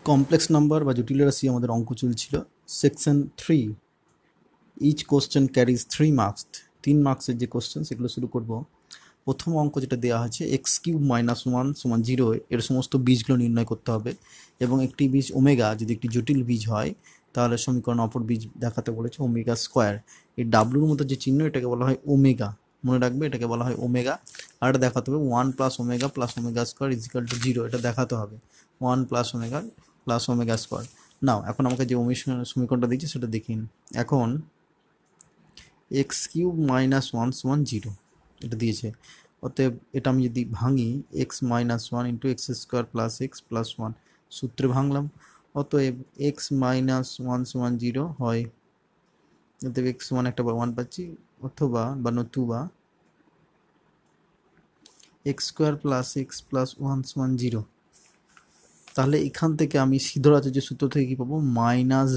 Complex number বা জটিল রাশি আমাদের অঙ্ক চলছিল section 3 each question carries 3 marks 3 মার্কসের যে কোশ্চেন সেগুলো শুরু করব। প্রথম অঙ্ক যেটা দেওয়া আছে এক্স কিউব মাইনাস ওয়ান সমান 0 এর সমস্ত বীজগুলো নির্ণয় করতে হবে এবং একটি বীজ ওমেগা যদি একটি জটিল বীজ হয় তাহলে সমীকরণ অপর বীজ দেখাতে বলেছে ওমেগা স্কোয়ার। এই ডাব্লুর মতো যে চিহ্ন এটাকে বলা হয় ওমেগা, মনে রাখবে এটাকে বলা হয় ওমেগা। আর এটা দেখাতে হবে 1 plus omega square is equal to 0, এটা দেখাতে হবে 1 প্লাস ওমেগা স্কোয়ার। নাও এখন আমাকে যে সমীকরণটা দিচ্ছে সেটা দেখিন। এখন এক্স কিউব মাইনাস ওয়ান সমান 0 এটা দিয়েছে, অতএব এটা আমি যদি ভাঙি x minus one into x square plus x plus one সূত্রে ভাঙলাম, অতএব এক্স মাইনাস ওয়ান সমান 0 হয়, অতএব এক্স ওয়ান একটা ওয়ান পাচ্ছি, অথবা বা নতুবা x square plus x plus one সমান 0। তাহলে এখান থেকে আমি সিদ্ধরাচার্য সূত্র থেকে কী পাবো, minus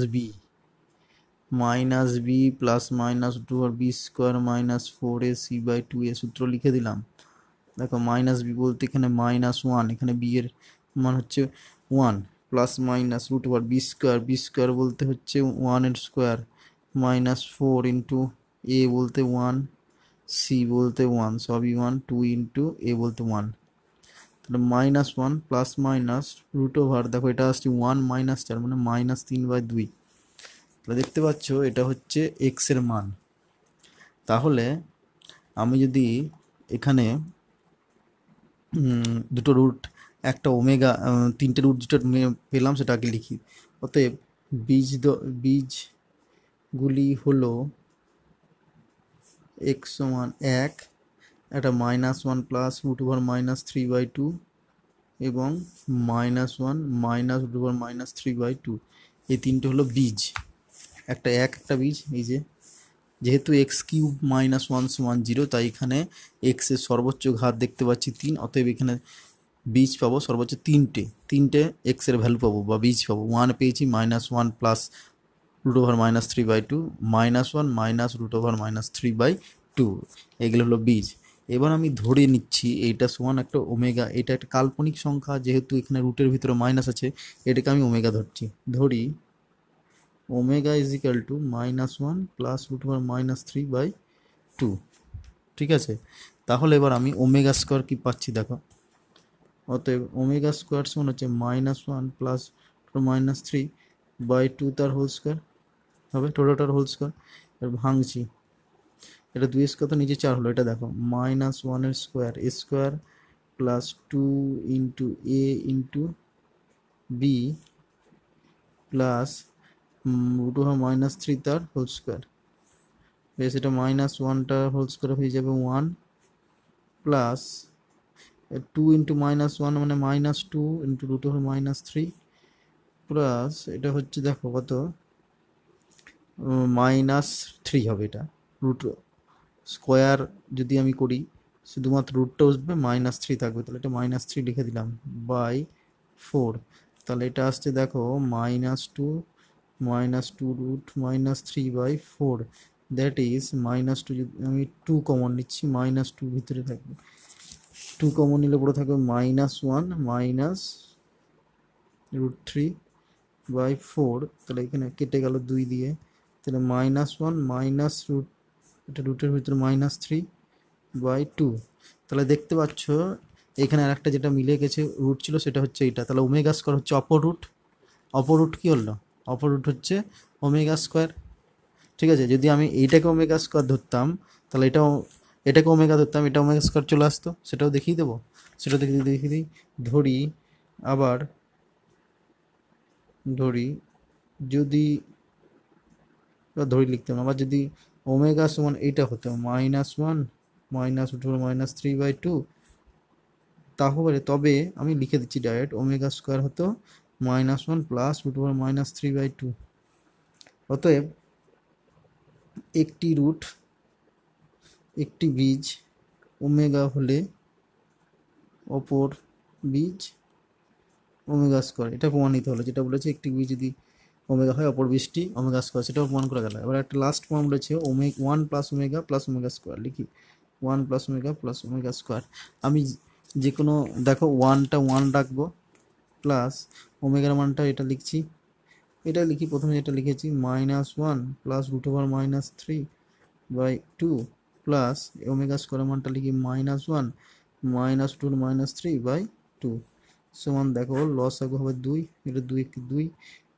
B plus minus two আর বি স্কোয়ার মাইনাস 4ac/2 এ সূত্র লিখে দিলাম। দেখো মাইনাস বি বলতে এখানে মাইনাস ওয়ান, এখানে বি এর মান হচ্ছে one, plus minus root over B square বলতে হচ্ছে ওয়ানের স্কোয়ার মাইনাস 4 ইন্টু এ বলতে ওয়ান, সি বলতে ওয়ান, সবই ওয়ান, 2 ইন্টু এ বলতে ওয়ান। তাহলে minus one plus minus root over, দেখো এটা আসছে ওয়ান মাইনাস 4 মানে মাইনাস 3/2। তাহলে দেখতে পাচ্ছ এটা হচ্ছে এক্স এর মান। তাহলে আমি যদি এখানে দুটো রুট একটা ওমেগা, তিনটে রুট যেটা পেলাম সেটা আগে লিখি। অতএব বীজগুলি হলো এক্স সমান 1, একটা minus one plus root over minus 3/2 এবং minus one minus root over minus 3/2, এই তিনটে হলো বীজ। একটা বীজ, এই যেহেতু এক্স কিউব মাইনাস ওয়ান সমান 0 তাই এখানে এক্স এর সর্বোচ্চ ঘাত দেখতে পাচ্ছি 3, অতএব এখানে বীজ পাবো সর্বোচ্চ তিনটে এক্স এর ভ্যালু পাবো বা বীজ পাবো। ওয়ান পেয়েছি minus one plus root over minus 3/2, minus one minus root over minus 3/2, এগুলো হলো বীজ। এবার আমি ধরে নিচ্ছি এইটা সমান একটা ওমেগা, এটা একটা কাল্পনিক সংখ্যা যেহেতু এখানে রুটের ভিতরে মাইনাস আছে, এটাকে আমি ওমেগা ধরি omega is equal to minus one plus root over minus 3/2। ঠিক আছে, তাহলে এবার আমি ওমেগা স্কোয়ার কি পাচ্ছি দেখো, অতএব ওমেগা স্কোয়ার সমান হচ্ছে মাইনাস ওয়ান প্লাস মাইনাস 3/2 তার হোল স্কোয়ার হবে, টোটালটার হোল স্কোয়ার। এবার ভাঙছি, এটা 2 স্কোয়ার তো নিচে 4 হলো, এটা দেখো মাইনাস ওয়ানের square square plus 2 into A into B plus root over minus 3 তার হোল স্কোয়ার, বেশ এটা মাইনাস ওয়ানটা হোল স্কোয়ার হয়ে যাবে 1 প্লাস 2 ইন্টু মাইনাস ওয়ান মানে minus 2 into root over minus 3 plus এটা হচ্ছে দেখো কত মাইনাস 3 হবে, এটা রুট স্কোয়ার যদি আমি করি শুধুমাত্র রুটটা উঠবে মাইনাস 3 থাকবে, তাহলে এটা মাইনাস 3 লিখে দিলাম বাই 4। তাহলে এটা আসছে দেখো minus two root minus 3/4, that is minus 2, যদি আমি 2 কমন নিচ্ছি মাইনাস 2 ভিতরে থাকবে, 2 কমন নিলে পুরো থাকবে মাইনাস ওয়ান মাইনাস রুট 3/4। তাহলে এখানে কেটে গেল 2 দিয়ে, তাহলে মাইনাস ওয়ান মাইনাস রুট, এটা রুটের ভিতরে মাইনাস 3/2। তাহলে দেখতে পাচ্ছ এখানে আর একটা যেটা মিলে গেছে রুট ছিল সেটা হচ্ছে এটা, তাহলে ওমেগা স্কোয়ার হচ্ছে অপর রুট কি হলো, অপর রুট হচ্ছে ওমেগা স্কোয়ার। ঠিক আছে, যদি আমি এইটাকে ওমেগা স্কোয়ার ধরতাম তাহলে এটাকে ওমেগা ধরতাম, এটা ওমেগা স্কোয়ার চলে আসতো, সেটাও দেখিয়ে দেবো, সেটা দেখিয়ে দিই। ধরি আবার যদি লিখতাম আবার, যদি ওমেগা সমান এইটা হতো minus one minus root over minus 3/2, তাহলে তবে আমি লিখে দিচ্ছি ডাইরেক্ট ওমেগা স্কোয়ার হতো minus one plus root over minus 3/2। অতএব একটি বীজ ওমেগা হলে অপর বীজ ওমেগা স্কোয়ার, এটা প্রমাণিত হলো, যেটা বলেছে একটি বীজ যদি ওমেগা হয় অপর বীজটি ওমেগা স্কোয়ার, সেটাও প্রমাণ করা গেল। এবার একটা লাস্ট প্রমাণ বলেছে ওয়ান প্লাস ওমেগা স্কোয়ার, লিখি 1 প্লাস ওমেগা স্কোয়ার। আমি যে কোনো দেখো ওয়ানটা 1 রাখবো প্লাস ওমেগার মানটা এটা লিখছি, এটা লিখি, প্রথমে যেটা লিখেছি -1 প্লাস √3/2 প্লাস ওমেগা স্কোয়ার মানটা লিখি -1 -2 সমান, দেখো লস আগে হবে 2, এটা 2 একটি 2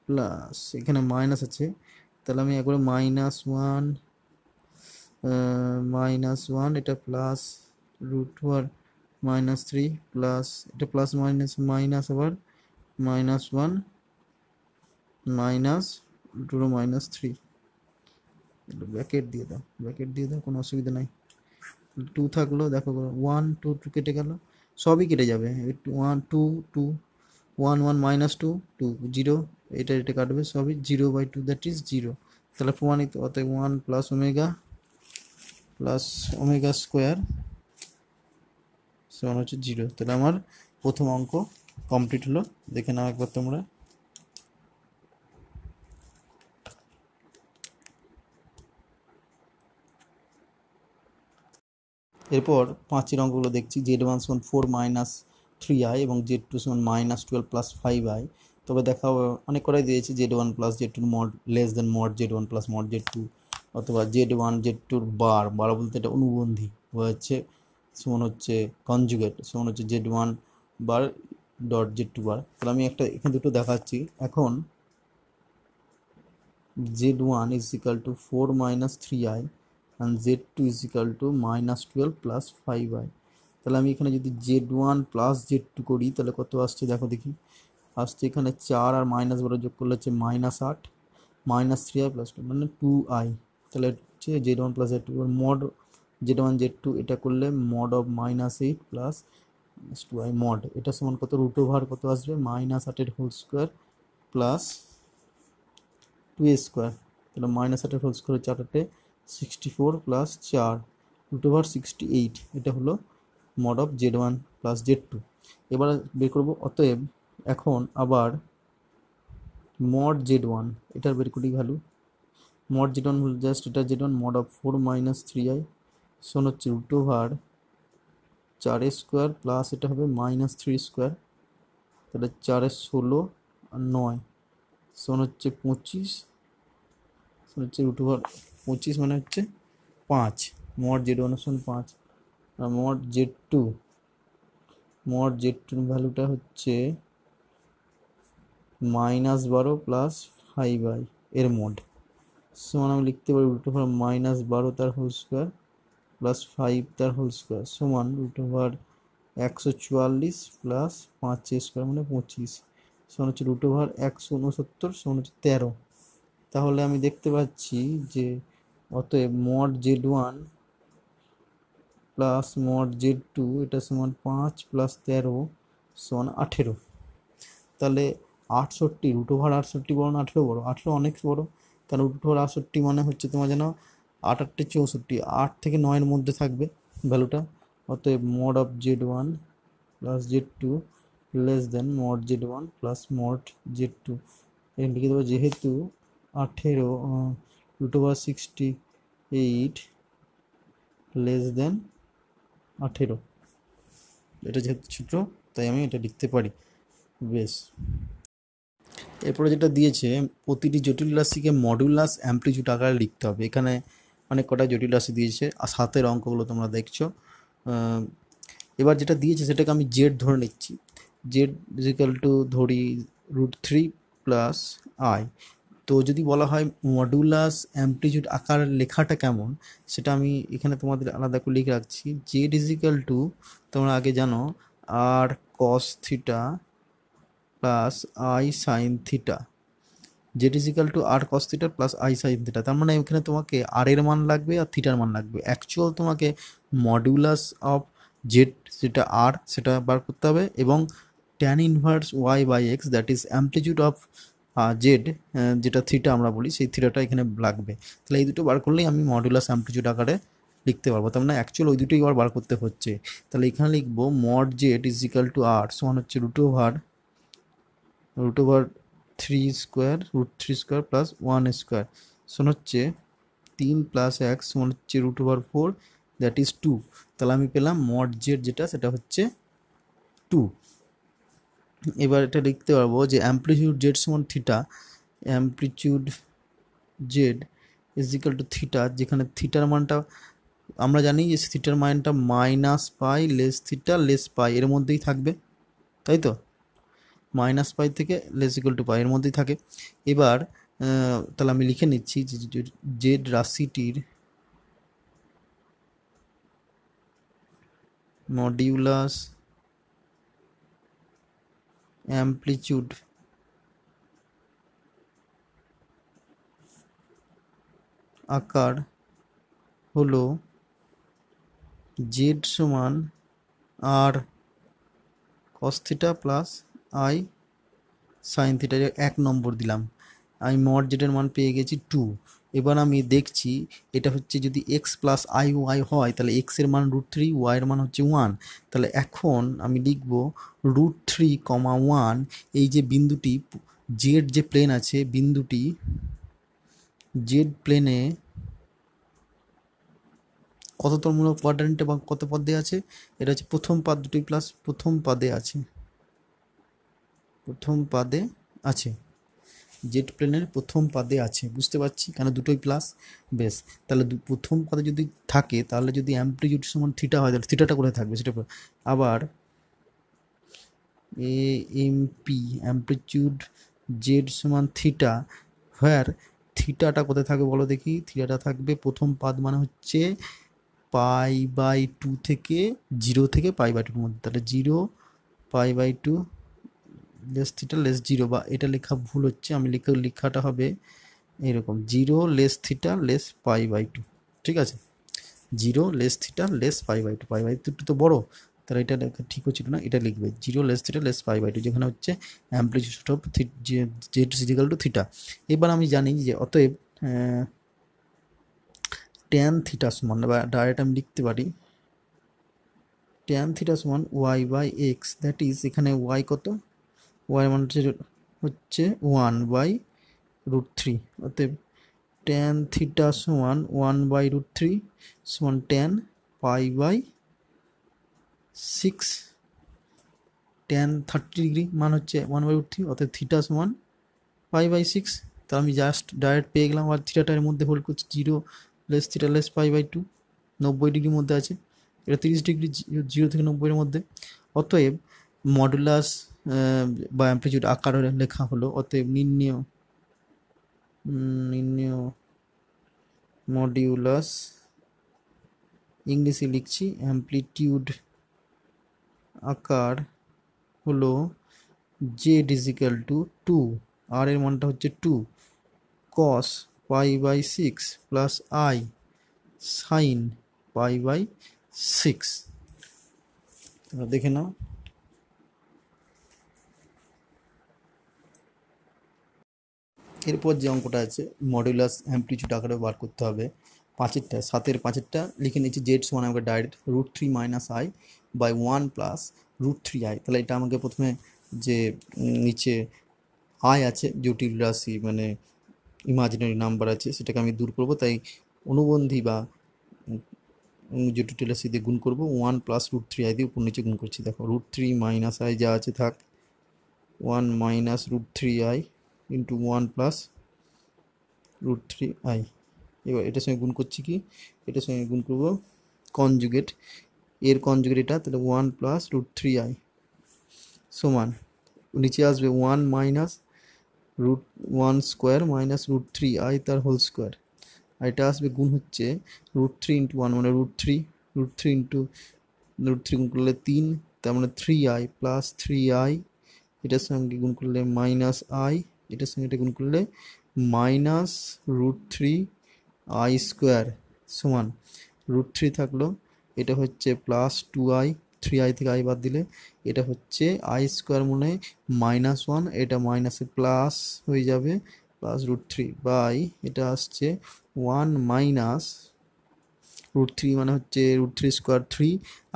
প্লাস এখানে মাইনাস আছে, তাহলে আমি একবারে -1 এটা প্লাস √3 প্লাস এটা প্লাস মাইনাস মাইনাস আবার -1 -√3 ব্র্যাকেট দিয়ে দাও, কোনো অসুবিধা নাই। 2 থাকলো, দেখো 1 2 2 কেটে গেল, সবই কেটে যাবে, 1 2 2 1 1 -2 2 0, এটা কাটবে, সবই 0/2 দ্যাট ইজ 0। তাহলে প্রমাণিত, অতএব 1 প্লাস ওমেগা স্কোয়ার সমান হচ্ছে 0। তাহলে আমার প্রথম অঙ্ক কমপ্লিট হলো, দেখে নাও একবার তোমরা। এরপর 5 অঙ্কগুলো দেখছি। Z1 সমান 4 - 3i এবং Z2 সমান -12 প্লাস 5i। তবে দেখা অনেক কটাই দিয়েছে Z1 plus Z2 mod less than mod Z1 plus mod Z2, অথবা Z1 Z2 বার বলতে এটা অনুবন্ধী হচ্ছে, সমান হচ্ছে কনজুগেট, সমান হচ্ছে Z1 বার ডট Z2 বার। তাহলে আমি এখানে দুটো দেখাচ্ছি। এখন Z1 is equal to 4 - 3i and Z2 is equal to -12 plus 5i। তাহলে আমি এখানে যদি Z1 প্লাস Z2 করি তাহলে কত আসছে দেখো দেখি, আসছে এখানে 4 আর -12 যোগ করলে হচ্ছে -8 -3i প্লাস 2 মানে 2i। তাহলে হচ্ছে Z1 plus Z2 mod Z1 Z2 এটা করলে mod of -8 plus 2i mod, এটা সমান কত, √, কত আসবে -8 whole square plus 2a square. তাহলে -8 হোল স্কোয়ার 4 64 প্লাস 4 √68, এটা হলো mod of Z1 plus Z2। এবার বের করবো, অতএব এখন আবার মড Z1 এটার বের করি ভ্যালু, মড Z1 জাস্ট এটা Z1 মড অফ 4 - 3i সমান হচ্ছে √4 স্কোয়ার প্লাস এটা হবে -3 স্কোয়ার, তাহলে 4 16 আর 9 সমান হচ্ছে 25, হচ্ছে √25 মানে হচ্ছে 5। মড Z1 সমান 5 আর মড Z2 ভ্যালুটা হচ্ছে -12 প্লাস 5i এর মড, সমান আমি লিখতে পারি √12 তার হোল স্কোয়ার প্লাস 5 তার হোল স্কোয়ার সমান √144 প্লাস 5 স্কোয়ার মানে 25 সমান হচ্ছে √169 সমান হচ্ছে 13। তাহলে আমি দেখতে পাচ্ছি যে অতএব mod Z1 plus mod Z2 এটা সমান 5 প্লাস 13 সমান 18। তাহলে 68 √68 বড় না 18 বড়? 18 অনেক বড়, কারণ √68 মানে হচ্ছে তোমার যেন 8 8 64, 8 থেকে 9 এর মধ্যে থাকবে ভ্যালুটা। অতএব mod of Z1 plus Z2 less than mod Z1 plus mod Z2, এখানে লিখে দেবো যেহেতু 18 √68 লেস দেন 18, এটা যেহেতু ছোট তাই আমি এটা লিখতে পারি। বেশ, এরপরে যেটা দিয়েছে প্রতিটি জটিল রাশিকে মডুলাস অ্যামপ্লিটিউড আকারে লিখতে হবে। এখানে অনেক কটা জটিল রাশি দিয়েছে আর সাতের অঙ্কগুলো তোমরা দেখছো। এবার যেটা দিয়েছে সেটাকে আমি জেড ধরে নিচ্ছি, জেড ইজিক্যাল টু ধরি √3 প্লাস আই। তো যদি বলা হয় মডুলাস অ্যামপ্লিটিউড আকার লেখাটা কেমন সেটা আমি এখানে তোমাদের আলাদা করে লিখে রাখছি। জেড ইজিক্যাল টু তোমরা আগে জানো R cos theta plus I sine theta, Z is equal to R cos theta plus I sine theta. তার মানে এখানে তোমাকে আর এর মান লাগবে আর থিটার মান লাগবে। অ্যাকচুয়াল তোমাকে মডুলাস অফ জেড যেটা আর সেটা বার করতে হবে এবং tan inverse Y by X that is amplitude of Z theta থিটা আমরা বলি সেই থিটাটা এখানে লাগবে। তাহলে এই দুটো বার করলেই আমি মডুলাস অ্যামপ্লিটিউড আকারে লিখতে পারবো। তার মানে অ্যাকচুয়াল ওই দুটোই বার করতে হচ্ছে। তাহলে এখানে লিখবো মড জেড ইজিক্যাল টু আর সমান হচ্ছে √3 স্কোয়ার √3 স্কোয়ার প্লাস 1 স্কোয়ার সমান হচ্ছে 3 প্লাস 1 সমান হচ্ছে √4 দ্যাট ইজ 2। তাহলে আমি পেলাম মড জেড যেটা সেটা হচ্ছে 2। এবার এটা লিখতে পারবো যে অ্যামপ্লিটিউড জেড সমান theta, amplitude Z is equal to theta, যেখানে থিটার মানটা আমরা জানি যে থিটার মানটা minus pi less theta less pi এর মধ্যেই থাকবে, তাই তো, মাইনাস পাই থেকে লেস ইকুয়াল টু পাই এর মধ্যেই থাকে। এবার তাহলে আমি লিখে নিচ্ছি যে জেড রাশিটির মডিউলাস অ্যামপ্লিটিউড আকার হলো জেড সমান R cos theta plus I sine theta, 1 নম্বর দিলাম। আমি মড জেডের মান পেয়ে গেছি 2। এবার আমি দেখছি এটা হচ্ছে যদি এক্স প্লাস আই ওয়াই হয় তাহলে এক্স এর মান √3, ওয়াই এর মান হচ্ছে 1। তাহলে এখন আমি লিখব √3, 1। এই যে বিন্দুটি জেড যে প্লেন আছে, বিন্দুটি জেড প্লেনে কততমূলক কোয়াড্রেন্টে বা কত পদে আছে, এটা হচ্ছে প্রথম পাদ দুটি প্লাস প্রথম পাদে আছে, প্রথম পাদে আছে, জেড প্লেনের প্রথম পাদে আছে, বুঝতে পারছি কেন দুটোই প্লাস। বেশ, তাহলে প্রথম পাদে যদি থাকে তাহলে যদি অ্যামপ্লিটিউড সমান থিটা হয় তাহলে থিটাটা কোথায় থাকবে সেটা আবার A M P amplitude Z সমান থিটা, হোয়ার থিটাটা কোথায় থাকবে বলো দেখি, থিটাটা থাকবে প্রথম পাদ মানে হচ্ছে π/2 থেকে 0 থেকে π/2 মধ্যে, তাহলে 0 π/2 লেস থিটা লেস 0, বা এটা লেখা ভুল হচ্ছে, আমি লেখাটা হবে এরকম 0 লেস থিটা লেস π/2, ঠিক আছে, 0 লেস থিটা লেস π/2, π/2 তো বড়, তাহলে এটা লেখা ঠিক হচ্ছিল না, এটা লিখবে 0 লেস থিটা লেস π/2, যেখানে হচ্ছে amplitude of Z is equal to theta. এবার আমি জানি যে অতএব ট্যান থিটা সমান, বা ডাইরেক্ট আমি লিখতে পারি ট্যান থিটা সমান y/x, দ্যাট ইজ এখানে y কত, y মান হচ্ছে 1/√3, অতএব ট্যান থিটা সমান 1/√3 সমান ট্যান π/6, ট্যান 30 ডিগ্রি মান হচ্ছে 1/√3, অতএব থিটা সমান π/6। তা আমি জাস্ট ডাইরেক্ট পেয়ে গেলাম, আর থিটাটার মধ্যে হোল্ড করছি 0 লেস থিটা লেস π/2, 90 ডিগ্রির মধ্যে আছে, এটা 30 ডিগ্রি 0 থেকে 90 এর মধ্যে। অতএব মডুলাস বা অ্যামপ্লিটিউড আকার লেখা হলো, অতএব নির্ণেয় মডিউলাস, ইংলিশে লিখছি অ্যামপ্লিটিউড আকার হলো জেড ইজ ইকাল টু 2, আর এর মানটা হচ্ছে 2 cos π/6 প্লাস আই সাইন π/6। দেখে নাও, এরপর যে অঙ্কটা আছে মডুলাস অ্যামপ্লিটিউড আকারে বার করতে হবে, 7-এর লিখে নিচ্ছি জেড সমান আমাকে direct √3 - i by 1 plus √3i। তাহলে এটা আমাকে প্রথমে যে নিচে আই আছে জটিল রাশি মানে ইমাজিনারি নাম্বার আছে সেটাকে আমি দূর করব, তাই অনুবন্ধী বা জটিল রাশি দিয়ে গুণ করবো, 1 প্লাস √3i দিয়ে উপর নিচে গুণ করছি। দেখো √3 - i যা আছে থাক, 1 minus √3i into 1 plus √3i। এবার এটার সঙ্গে গুণ করছি কি, এটার সঙ্গে গুণ করবো কনজুগেট, এর কনজুগেট এটা, তাহলে 1 প্লাস √3i সমান নিচে আসবে 1 মাইনাস √1 স্কোয়ার মাইনাস √3i তার হোল স্কোয়ার, আর এটা আসবে গুণ হচ্ছে √3 ইন্টু 1 মানে √3 ইন্টু √3 গুণ করলে 3, তার মানে 3i প্লাস 3i, এটার সঙ্গে গুণ করলে মাইনাস i, এটার সঙ্গে এটা গুণ করলে মাইনাস √3i স্কোয়ার সমান √3 থাকলো, এটা হচ্ছে প্লাস 2i, 3i থেকে i বাদ দিলে এটা হচ্ছে i স্কোয়ার মানে -1, এটা মাইনাসে প্লাস হয়ে যাবে প্লাস √3 বাই এটা আসছে 1 মাইনাস √3 মানে হচ্ছে √3 স্কোয়ার 3,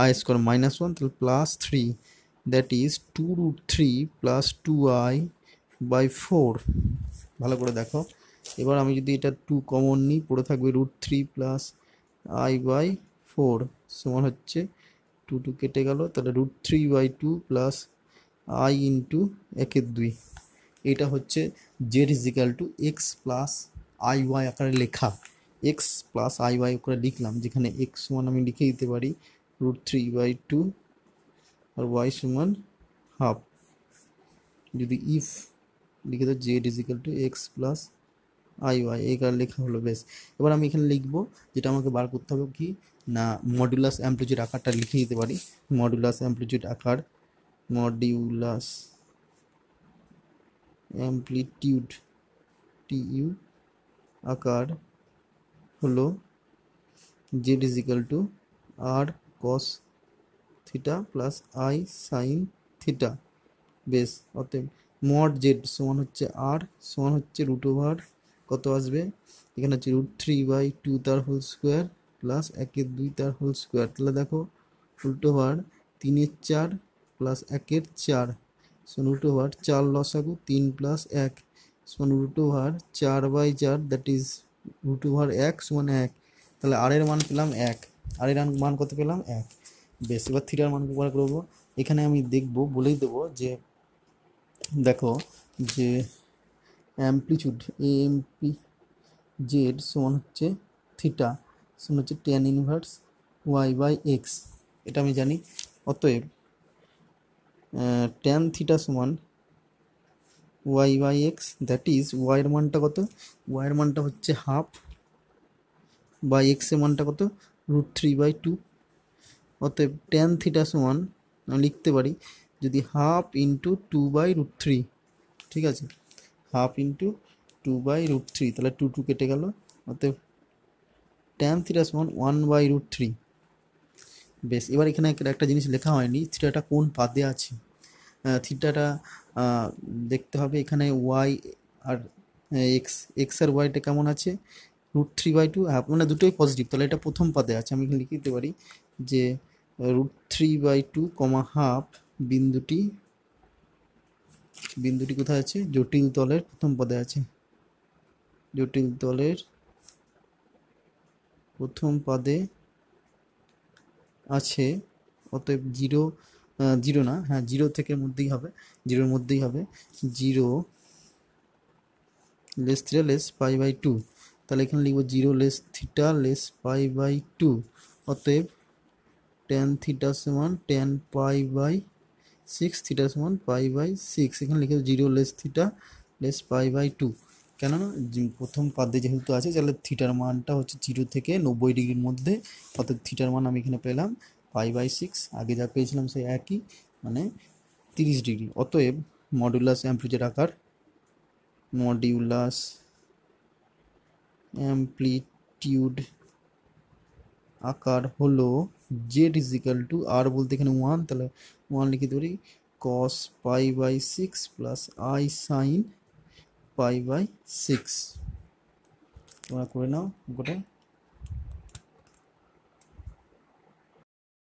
i স্কোয়ার -1, তাহলে plus 3, that is 2√3 plus 2i by 4। ভালো করে দেখো, এবার আমি যদি এটা 2 কমন নিই পড়ে থাকবে √3 প্লাস i বাই 4 সমান হচ্ছে 2 কেটে গেল, তাহলে √3/2 প্লাস আই ইন্টু একের দুই, এটা হচ্ছে Z is equal to X plus I Y আকারে লেখা। এক্স প্লাস আই ওয়াই করে লিখলাম, যেখানে এক্স সমান আমি লিখে দিতে পারি √3/2 আর ওয়াই সমান হাফ। যদি ইফ লিখে দাও Z is equal to X plus I Y, এই কার লেখা হলো। বেশ, এবার আমি এখানে লিখবো, যেটা আমাকে বার করতে হবে কি না, মডুলাস অ্যামপ্লিটিউড আকারটা লিখে দিতে পারি। মডুলাস অ্যামপ্লিটিউড আকার, মডিউলাস অ্যামপ্লিটিউড টিইউ আকার হলো Z is equal to R cos theta plus I sine theta. বেশ, অতএব মড জেড সমান হচ্ছে আর সমান হচ্ছে √, কত আসবে এখানে হচ্ছে √3/2 তার হোল স্কোয়ার প্লাস 1/2 তার হোল স্কোয়ার। তাহলে দেখো √, 3/4 প্লাস 1/4 সমান √, 4 লসাগু 3 প্লাস 1 সমান √, 4/4, দ্যাট ইজ √, 1 সমান 1। তাহলে আর এর মান পেলাম 1, আর এর মান কত পেলাম 1। বেশ, এবার থিটার মান ব্যবহার করবো। এখানে আমি দেখবো, বলেই দেবো যে দেখো যে অ্যামপ্লিটিউড এএমপি জেড সমান হচ্ছে থিটা সমান হচ্ছে tan ইনভার্স y/x, এটা আমি জানি। অতএব tan থিটা সমান y/x, দ্যাট ইজ y এর মানটা কত, y এর মানটা হচ্ছে হাফ, বা x এর মানটা কত √3/2। অতএব tan থিটা সমান আমি লিখতে পারি যদি হাফ ইন্টু 2/√3, ঠিক আছে, হাফ ইন্টু 2/√3, তাহলে 2 2 কেটে গেল। অতএব tan থিটা সমান 1/√3। বেশ, এবার এখানে একটা জিনিস লেখা হয়নি, থিটাটা কোন পাদে আছে। থিটাটা দেখতে হবে এখানে ওয়াই আর এক্স, এক্স আর ওয়াইটা কেমন আছে, √3/2 হাফ, মানে দুটোই পজিটিভ, তাহলে এটা প্রথম পাদে আছে। আমি এখানে লিখে দিতে পারি যে √3/2 হাফ বিন্দুটি কোথায় আছে, জটিল তলের প্রথম পদে আছে, জটিল তলের প্রথম পদে আছে। অতএব জিরো না, হ্যাঁ জিরো থেকে মধ্যেই হবে, জিরোর মধ্যেই হবে, 0 লেস থিটা লেস π/2। তাহলে এখানে লিখবো 0 লেস থিটা লেস π/2। অতএব tan থিটা সমান tan π/6, থিটা সমান π/6। এখানে লিখে 0 লেস থিটা লেস π/2, কেননা প্রথম পাদে যেহেতু আছে, তাহলে থিটার মানটা হচ্ছে 0 থেকে 90 ডিগ্রির মধ্যে। অর্থাৎ থিটার মান আমি এখানে পেলাম π/6, আগে যা পেয়েছিলাম সেই একই, মানে 30 ডিগ্রি। অতএব মডুলাস অ্যামপ্লিটিউড আকার, মডিউলাস অ্যামপ্লিটিউড আকার হলো জেড ইজ ইকাল টু, আর বলতে এখানে 1, তাহলে 1 লিখে দিতে পারি cos π/6 প্লাস আই সাইন π/6। তোমরা করে নাও অঙ্কটা।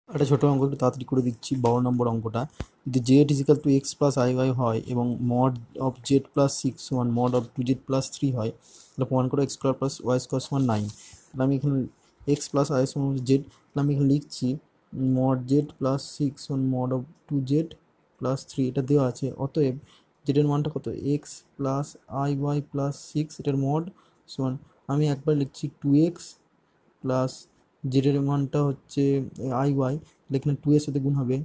একটা ছোটো অঙ্ক একটু তাড়াতাড়ি করে দিচ্ছি, 12 নম্বর অঙ্কটা। যদি Z is equal to X plus I Y হয় এবং মড অফ জেড প্লাস 6 সমান মড অফ 2z প্লাস 3 হয়, তাহলে প্রমাণ করো X square plus Y square সমান 9। তাহলে আমি এখানে এক্স প্লাস আই সমান জেড, তাহলে আমি এখানে লিখছি মড জেড প্লাস 6 সমান মড অফ 2z প্লাস 3, এটা দেওয়া আছে। অতএব জেডের মানটা কত, X plus I Y plus 6, এটার মড সমান, আমি একবার লিখছি 2x প্লাস জেডের মানটা হচ্ছে আই ওয়াই, এখানে 2 এর সাথে গুণ হবে,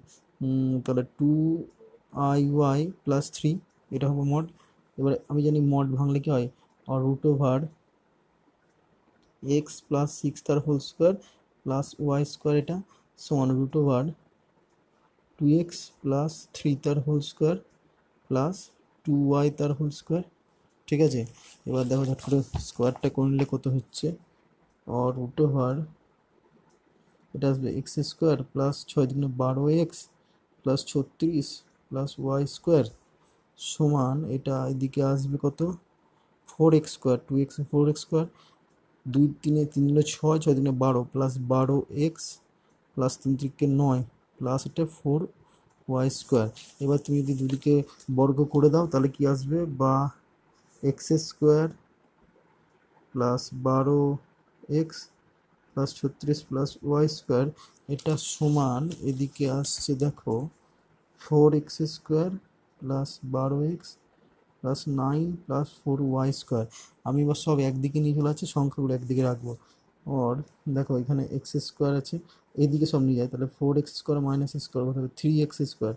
তাহলে 2IY প্লাস 3, এটা হবে মড। এবার আমি জানি মড ভাঙলে কি হয়, আর √x প্লাস 6 তার whole square plus Y square, এটা সমান √2x প্লাস 3 তার হোল স্কোয়ার প্লাস 2y তার হোল স্কোয়ার, ঠিক আছে। এবার দেখো ঝট করে স্কোয়ারটা করলে কত হচ্ছে, আর এটা আসবে X square plus 6 × 12x plus 36 plus Y square সমান, এটা এদিকে আসবে কত 4x square, 2x 4x square, 2 3 3 6 6 3 12 plus 12x plus 3 3 9 plus এটা 4y স্কোয়ার। এবার তুমি যদি দুদিকে বর্গ করে দাও তাহলে কি আসবে, বা X square plus 12x plus 36 plus Y square, এটা সমান এদিকে আসছে দেখো 4x² plus 12x plus 9 plus 4y²। আমি এবার সব একদিকে নিয়ে চলে যাচ্ছি, সংখ্যাগুলো একদিকে রাখবো। আর দেখো এখানে x² আছে, এদিকে সব নিয়ে যায়, তাহলে 4x² মাইনাস স্কোয়ার কত হবে 3x²।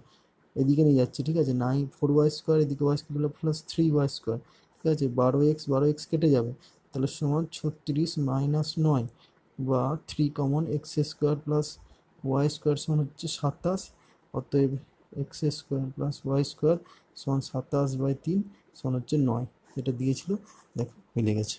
এদিকে নিয়ে যাচ্ছি, ঠিক আছে, 9 4y², এদিকে y² প্লাস 3y², ঠিক আছে। 12x কেটে যাবে, তাহলে সমান 36 মাইনাস 9 বা 3 কমন x² প্লাস y² সমান হচ্ছে 27। অতএব x² প্লাস y² সমান 27/3 সমান হচ্ছে 9। এটা দিয়েছিল, দেখো মিলে গেছে।